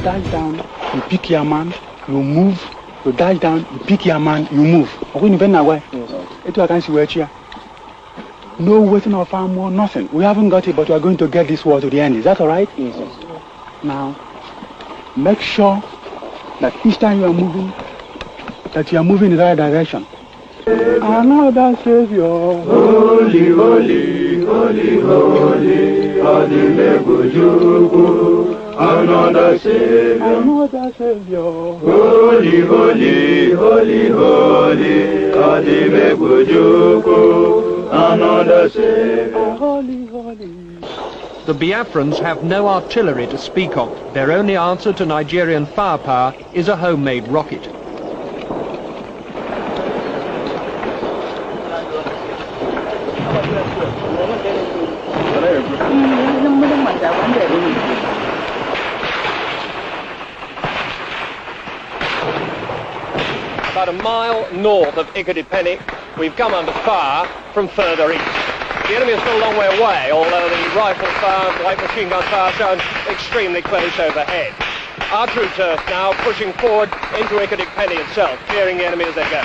dash down, you pick your man, you move. You dash down, you pick your man, you move. No waiting of armor, nothing. We haven't got it, but we are going to get this war to the end. Is that all right? Yes, sir. Now, make sure that each time you are moving, that you are moving in the right direction. Another Savior. Holy, holy, holy, holy, Adimebujuku. Another Savior. Another Savior. Holy, holy, holy, holy, Adimebujuku. Another Savior. Holy, holy. The Biafrans have no artillery to speak of. Their only answer to Nigerian firepower is a homemade rocket. About a mile north of Ikadipeni, we've come under fire from further east. The enemy is still a long way away, although the rifle fire, light machine gun fire sounds extremely close overhead. Our troops are now pushing forward into Ikadipeni itself, clearing the enemy as they go.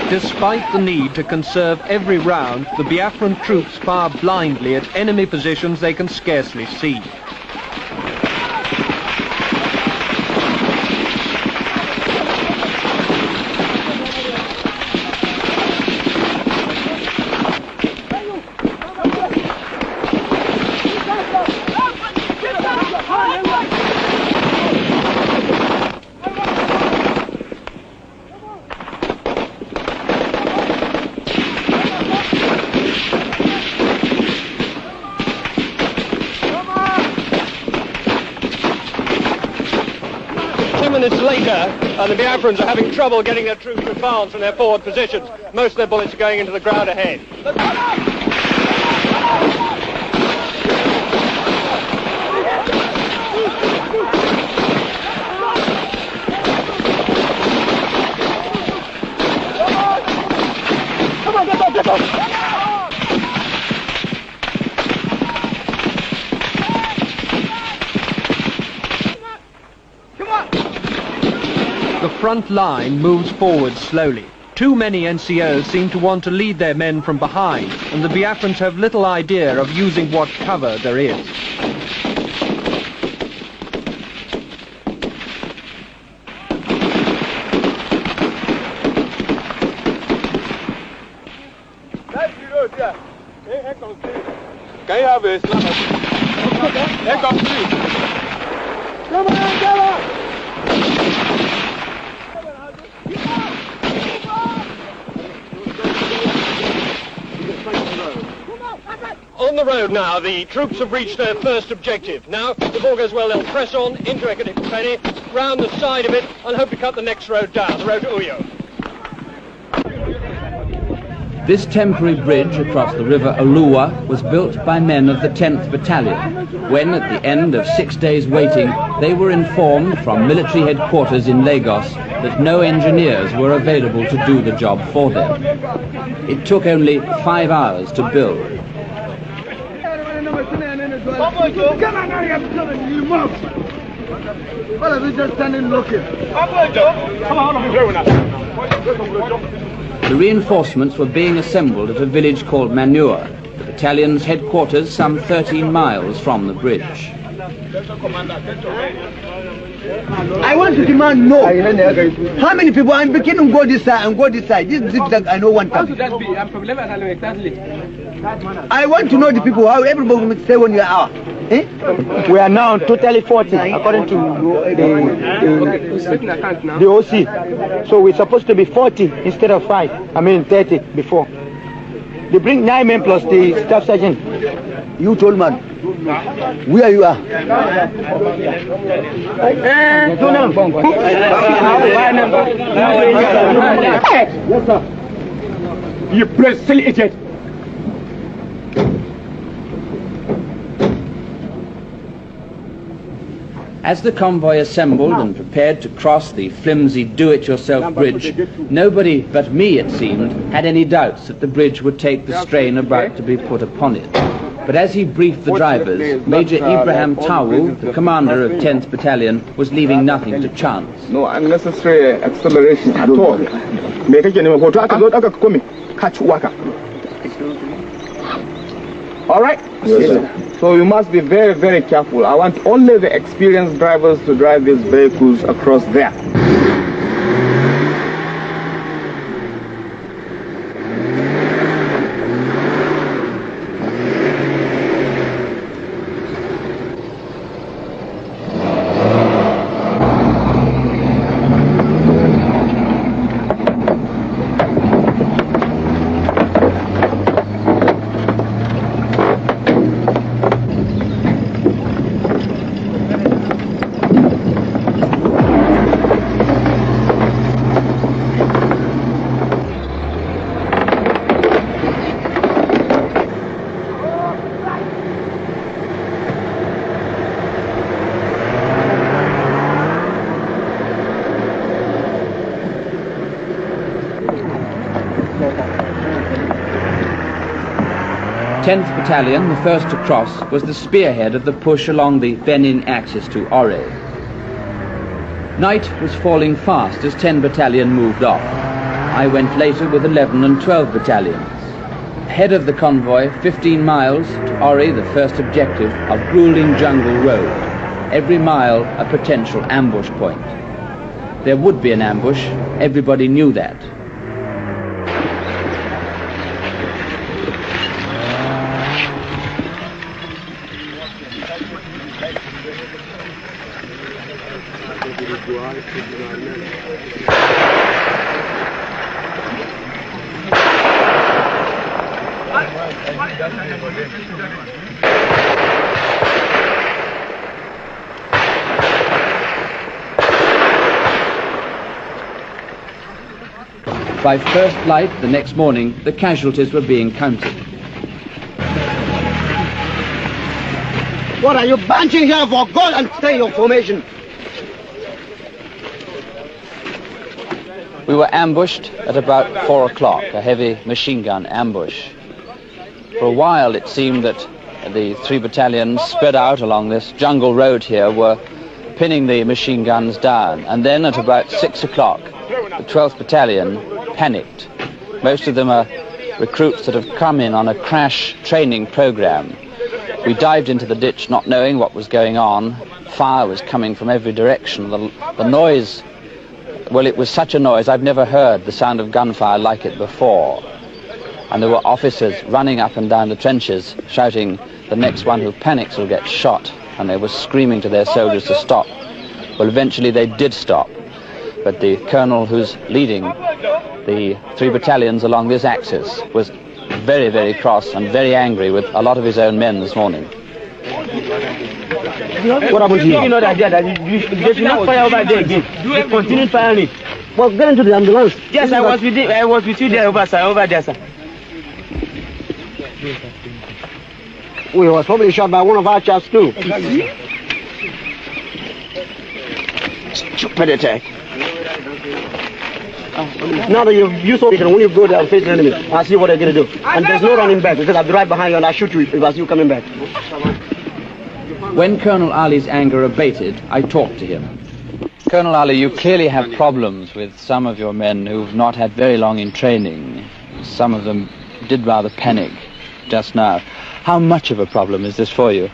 Despite the need to conserve every round, the Biafran troops fire blindly at enemy positions they can scarcely see. Minutes later, the Biafrans are having trouble getting their troops to advance from their forward positions. Most of their bullets are going into the ground ahead. Come on, get up! The front line moves forward slowly. Too many NCOs seem to want to lead their men from behind, and the Biafrans have little idea of using what cover there is. Can you have a slam? Come on, come on! On the road now, the troops have reached their first objective. Now, if all goes well, they'll press on into Ekadipeni, round the side of it, and hope to cut the next road down, the road to Uyo. This temporary bridge across the river Oluwa was built by men of the 10th Battalion, when at the end of 6 days waiting, they were informed from military headquarters in Lagos that no engineers were available to do the job for them. It took only 5 hours to build. The reinforcements were being assembled at a village called Manure, the battalion's headquarters some 13 miles from the bridge. I want to demand no. How many people? I'm beginning to go this side and go this side. This zigzag, I know one time. I want to know the people, how everybody will say when you are. Eh? We are now totally 40, according to the OC. So we're supposed to be 40 instead of 5. I mean 30 before. They bring 9 men plus the staff sergeant. You told man. Where you are? Yes, sir. You press silly idiot. As the convoy assembled and prepared to cross the flimsy do-it-yourself bridge, nobody but me, it seemed, had any doubts that the bridge would take the strain about to be put upon it. But as he briefed the drivers, Major Ibrahim Tawu, the commander of 10th Battalion, was leaving nothing to chance. No unnecessary acceleration at all. All right? Yes, sir. So you must be very, very careful. I want only the experienced drivers to drive these vehicles across there. 10th Battalion, the first to cross, was the spearhead of the push along the Benin axis to Ore. Night was falling fast as 10 Battalion moved off. I went later with 11 and 12 battalions. Ahead of the convoy, 15 miles to Ore, the first objective, a grueling jungle road. Every mile a potential ambush point. There would be an ambush, everybody knew that. By first light the next morning, the casualties were being counted. What are you bunching here for? Go and stay your formation. We were ambushed at about 4 o'clock, a heavy machine gun ambush. For a while it seemed that the 3 battalions spread out along this jungle road here were pinning the machine guns down. And then at about 6 o'clock, the 12th Battalion panicked. Most of them are recruits that have come in on a crash training program. We dived into the ditch not knowing what was going on. Fire was coming from every direction. The noise, well, it was such a noise. I've never heard the sound of gunfire like it before. And there were officers running up and down the trenches shouting, "The next one who panics will get shot." And they were screaming to their soldiers to stop. Well, eventually they did stop. But the colonel who's leading the 3 battalions along this axis was very, very cross and very angry with a lot of his own men this morning. What happened to you? You know that they should not fire over there again. They continued firing. Well, get into the ambulance. Yes, I was with you there over there, sir. We was probably shot by one of our chaps too. Stupid attack. Now that you saw it, when you go there and face the enemy, I'll see what they're going to do. And there's no running back because I'll be right behind you and I'll shoot you if I see you coming back. When Colonel Ali's anger abated, I talked to him. Colonel Ali, you clearly have problems with some of your men who've not had very long in training. Some of them did rather panic just now. How much of a problem is this for you?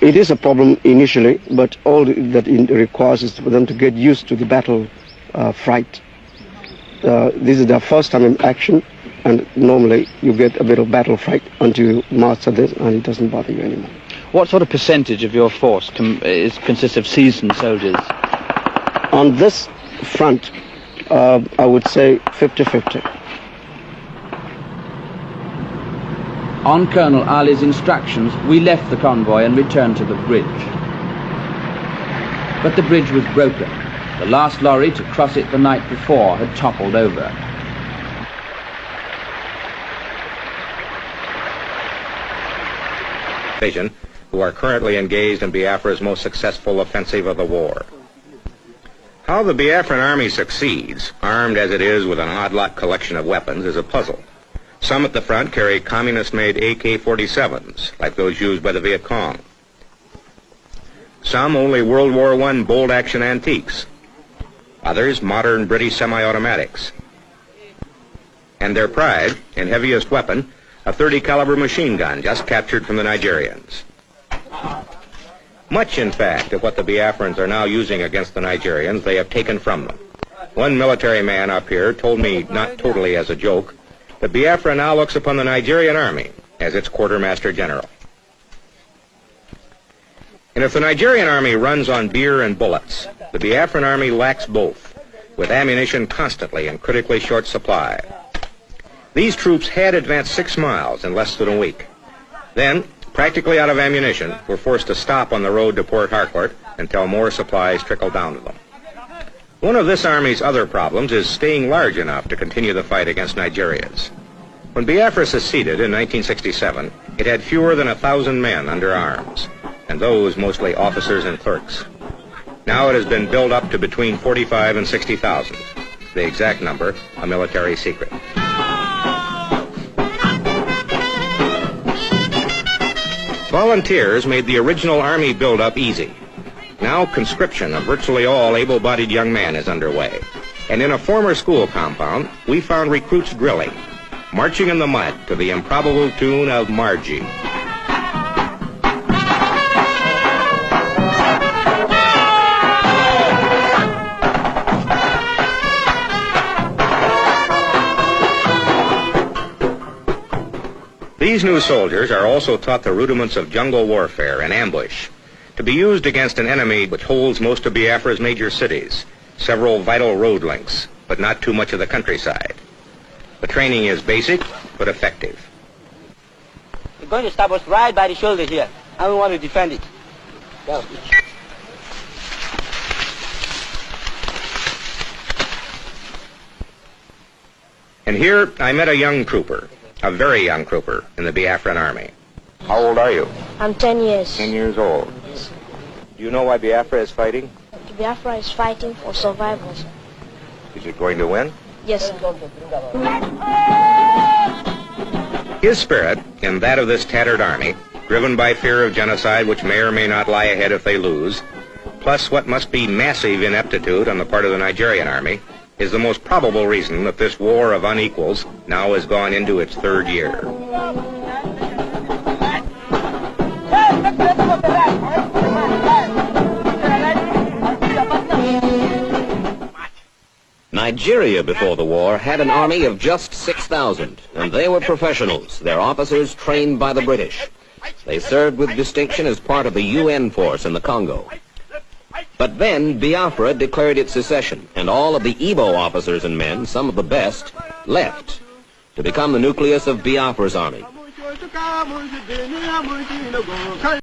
It is a problem initially, but all that it requires is for them to get used to the battle fright. This is their first time in action, and normally you get a bit of battle fright until you master this, and it doesn't bother you anymore. What sort of percentage of your force consists of seasoned soldiers? On this front, I would say 50-50. On Colonel Ali's instructions, we left the convoy and returned to the bridge. But the bridge was broken. The last lorry to cross it the night before had toppled over. Who are currently engaged in Biafra's most successful offensive of the war. How the Biafran army succeeds, armed as it is with an odd-lot collection of weapons, is a puzzle. Some at the front carry communist-made AK-47s, like those used by the Viet Cong. Some only World War I bolt-action antiques. Others modern British semi-automatics. And their pride, and heaviest weapon, a .30 caliber machine gun just captured from the Nigerians. Much, in fact, of what the Biafrans are now using against the Nigerians, they have taken from them. One military man up here told me, not totally as a joke, that Biafra now looks upon the Nigerian army as its quartermaster general. And if the Nigerian army runs on beer and bullets, the Biafran army lacks both, with ammunition constantly in critically short supply. These troops had advanced 6 miles in less than a week. Then, practically out of ammunition, were forced to stop on the road to Port Harcourt until more supplies trickled down to them. One of this army's other problems is staying large enough to continue the fight against Nigerians. When Biafra seceded in 1967, it had fewer than 1,000 men under arms, and those mostly officers and clerks. Now it has been built up to between 45 and 60,000. The exact number, a military secret. Volunteers made the original army build-up easy. Now conscription of virtually all able-bodied young men is underway. And in a former school compound, we found recruits drilling, marching in the mud to the improbable tune of Margie. These new soldiers are also taught the rudiments of jungle warfare and ambush, to be used against an enemy which holds most of Biafra's major cities, several vital road links, but not too much of the countryside. The training is basic, but effective. They're going to stab us right by the shoulder here, and we want to defend it. Go. And here I met a young trooper, a very young trooper in the Biafran army. How old are you? I'm 10 years. 10 years old. Do you know why Biafra is fighting? Biafra is fighting for survival. Is it going to win? Yes, His spirit, and that of this tattered army, driven by fear of genocide which may or may not lie ahead if they lose, plus what must be massive ineptitude on the part of the Nigerian army, is the most probable reason that this war of unequals now has gone into its 3rd year. Nigeria before the war had an army of just 6,000, and they were professionals, their officers trained by the British. They served with distinction as part of the UN force in the Congo. But then Biafra declared its secession, and all of the Igbo officers and men, some of the best, left to become the nucleus of Biafra's army.